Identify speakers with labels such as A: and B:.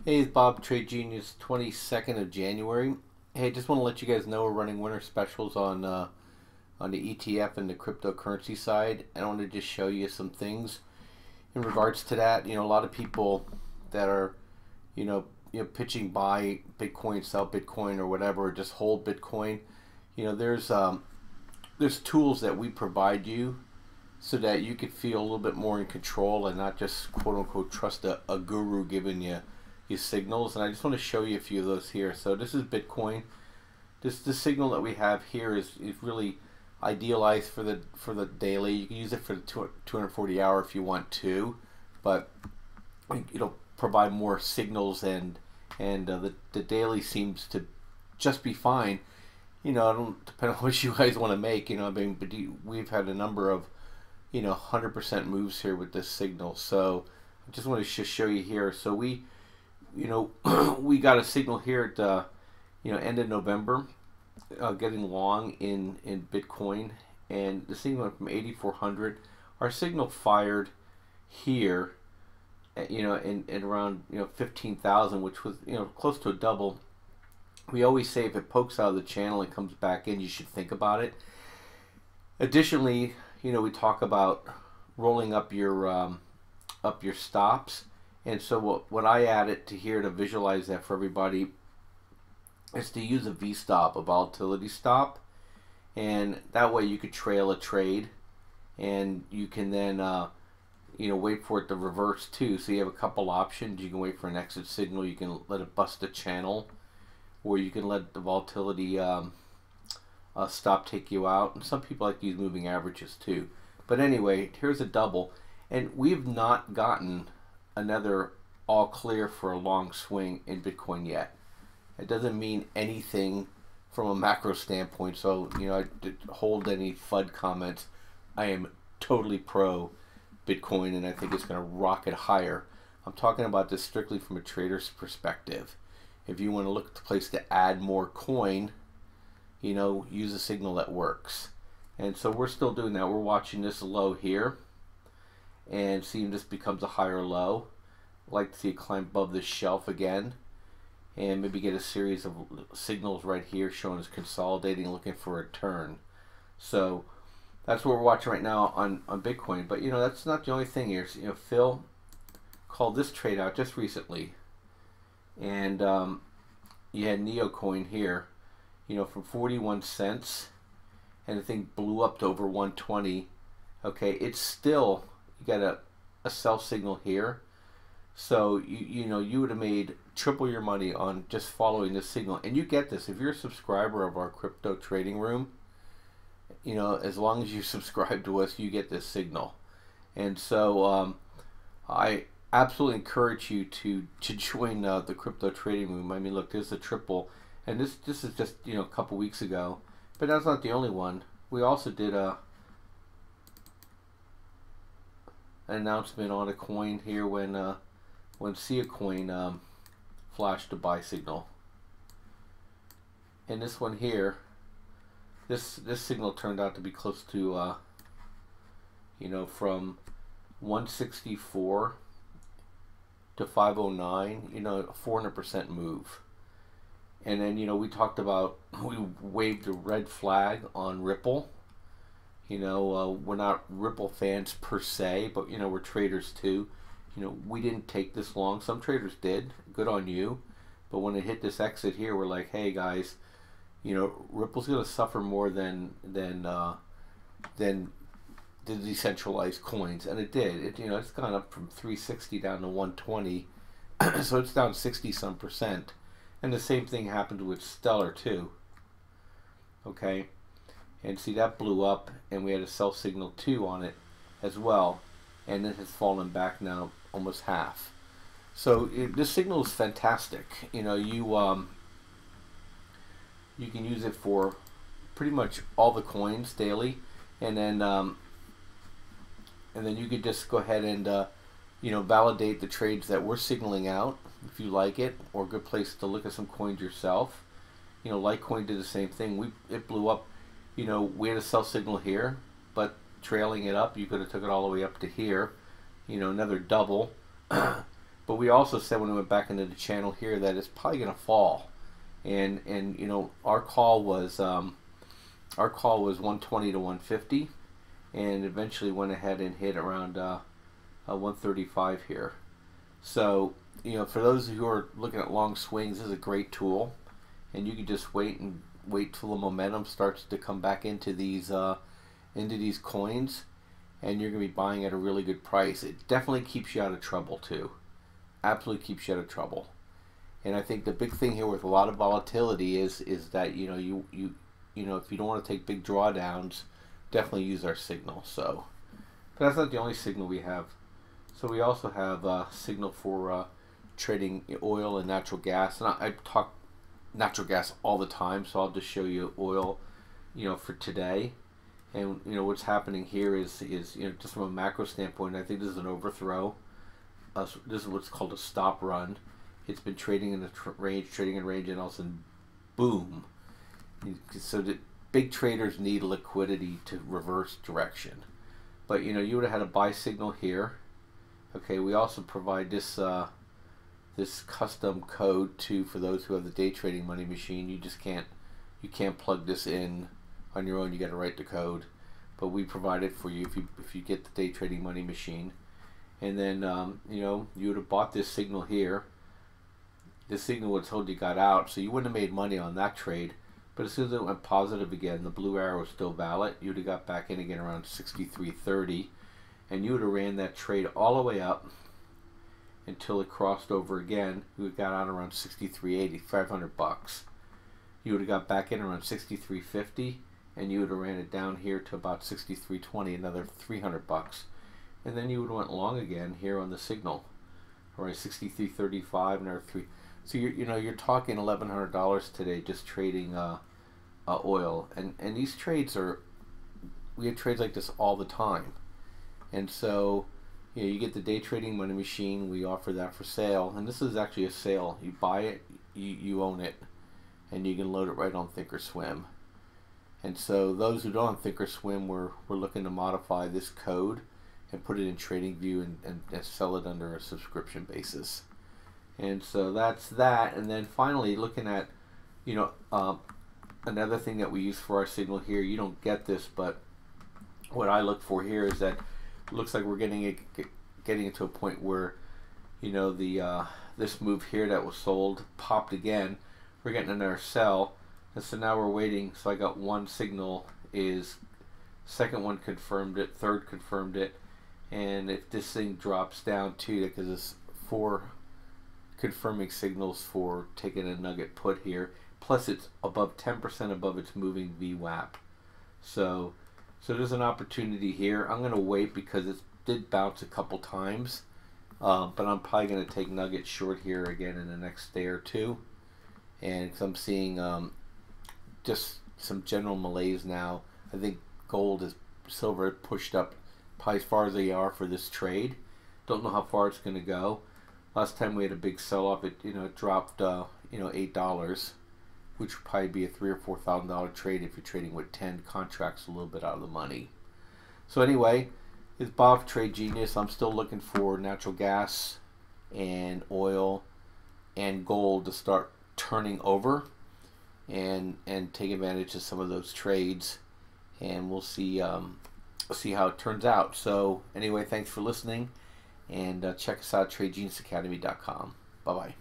A: Hey, it's Bob, Trade Genius, 22nd of January. Hey, just want to let you guys know we're running winter specials on the ETF and the cryptocurrency side. And I want to just show you some things in regards to that. A lot of people that are, pitching buy Bitcoin, sell Bitcoin, or whatever, or just hold Bitcoin. There's tools that we provide you so that you could feel a little bit more in control and not just quote unquote trust a guru giving you signals. And I just want to show you a few of those here. So this is Bitcoin. The signal that we have here is really idealized for the daily. You can use it for the 240 hour if you want to, but it'll provide more signals, and the daily seems to just be fine. I don't depend on what you guys want to make. But we've had a number of 100% moves here with this signal. So I just want to just show you here. So we we got a signal here at the end of November, getting long in Bitcoin, and the signal went from 8,400. Our signal fired here at, in around 15,000, which was close to a double. We always say if it pokes out of the channel and comes back in, you should think about it. Additionally, we talk about rolling up your stops. And so what I added to here to visualize that for everybody is to use a V-stop, a volatility stop. And that way you could trail a trade, and you can then wait for it to reverse too. So you have a couple options. You can wait for an exit signal. You can let it bust a channel, or you can let the volatility stop take you out. And some people like to use moving averages too. But anyway, here's a double. And we've not gotten another all clear for a long swing in Bitcoin yet. It doesn't mean anything from a macro standpoint. So, I did hold any FUD comments. I am totally pro Bitcoin, and I think it's going to rocket higher. I'm talking about this strictly from a trader's perspective. If you want to look at the place to add more coin, use a signal that works. And so we're still doing that. We're watching this low here and seeing this becomes a higher low. I'd like to see it climb above this shelf again, and maybe get a series of signals right here showing us consolidating, looking for a turn. So that's what we're watching right now on Bitcoin. But that's not the only thing here. So, Phil called this trade out just recently, and you had Neocoin here, from 41 cents, and the thing blew up to over 120. Okay, it's still, you got a sell signal here. So you would have made triple your money on just following this signal. And you get this if you're a subscriber of our crypto trading room. As long as you subscribe to us, you get this signal. And so I absolutely encourage you to join the crypto trading room. I mean, look, there's a triple, and this is just a couple weeks ago, but that's not the only one. We also did an announcement on a coin here when Siacoin flashed a buy signal. And this one here, this signal turned out to be close to from 164 to 509, a 400% move. And then we talked about, we waved a red flag on Ripple. We're not Ripple fans per se, but we're traders too. We didn't take this long. Some traders did. Good on you. But when it hit this exit here, we're like, hey guys, Ripple's going to suffer more than the decentralized coins, and it did. It's gone up from 360 down to 120, so it's down 60-some%. And the same thing happened with Stellar too. Okay, and see that blew up, and we had a sell signal 2 on it as well, and it has fallen back now almost half. So this signal is fantastic. You can use it for pretty much all the coins daily, and then you could just go ahead and validate the trades that we're signaling out if you like it, or a good place to look at some coins yourself. Litecoin did the same thing. It blew up. We had a sell signal here, but trailing it up, you could have took it all the way up to here. Another double. But we also said when we went back into the channel here that it's probably going to fall, and you know our call was 120 to 150, and eventually went ahead and hit around 135 here. So you know, for those who are looking at long swings, this is a great tool, and you can just wait till the momentum starts to come back into these coins, and you're going to be buying at a really good price. It definitely keeps you out of trouble too. Absolutely keeps you out of trouble. And I think the big thing here with a lot of volatility is that you know you know if you don't want to take big drawdowns, definitely use our signal. So, but that's not the only signal we have. So we also have a signal for trading oil and natural gas. And I talk natural gas all the time, so I'll just show you oil, you know, for today. And you know what's happening here is you know, just from a macro standpoint, I think this is an overthrow. This is what's called a stop run. It's been trading in the range, and all of a sudden, boom. So the big traders need liquidity to reverse direction. But you know, you would have had a buy signal here. Okay, we also provide this this custom code too for those who have the day trading money machine. You can't plug this in on your own. You got to write the code, but we provide it for you if you get the day trading money machine. And then you know, you would have bought this signal here. This signal would have told you got out, so you wouldn't have made money on that trade. But as soon as it went positive again, the blue arrow was still valid. You would have got back in again around 63.30, and you would have ran that trade all the way up until it crossed over again. You would have got out around 63.80, 500 bucks. You would have got back in around 63.50, and you would have ran it down here to about 63.20, another 300 bucks. And then you would have went long again here on the signal, around 63.35, another 3. So you're talking $1,100 today just trading oil, and these trades we have trades like this all the time. And so you know, you get the day trading money machine. We offer that for sale, and this is actually a sale. You buy it, you own it, and you can load it right on Thinkorswim. And so those who don't have Thinkorswim, we're looking to modify this code and put it in TradingView and sell it under a subscription basis. And so that's that. And then finally, looking at, you know, another thing that we use for our signal here. You don't get this, but what I look for here is that it looks like we're getting into a point where, you know, the this move here that was sold popped again. We're getting another sell, and so now we're waiting. So I got one signal, is second one confirmed it, third confirmed it, and if this thing drops down too, because it's 4 confirming signals for taking a nugget put here, plus it's above 10% above its moving VWAP. So there's an opportunity here. I'm going to wait because it did bounce a couple times, but I'm probably going to take nugget short here again in the next day or two. And cause I'm seeing just some general malaise now. I think silver pushed up probably as far as they are for this trade. Don't know how far it's going to go. Last time we had a big sell-off, it dropped $8, which would probably be a $3,000 or $4,000 trade if you're trading with 10 contracts, a little bit out of the money. So anyway, it's Bob, Trade Genius. I'm still looking for natural gas and oil and gold to start turning over and take advantage of some of those trades, and we'll see how it turns out. So anyway, thanks for listening. And check us out at TradeGeniusAcademy.com. Bye-bye.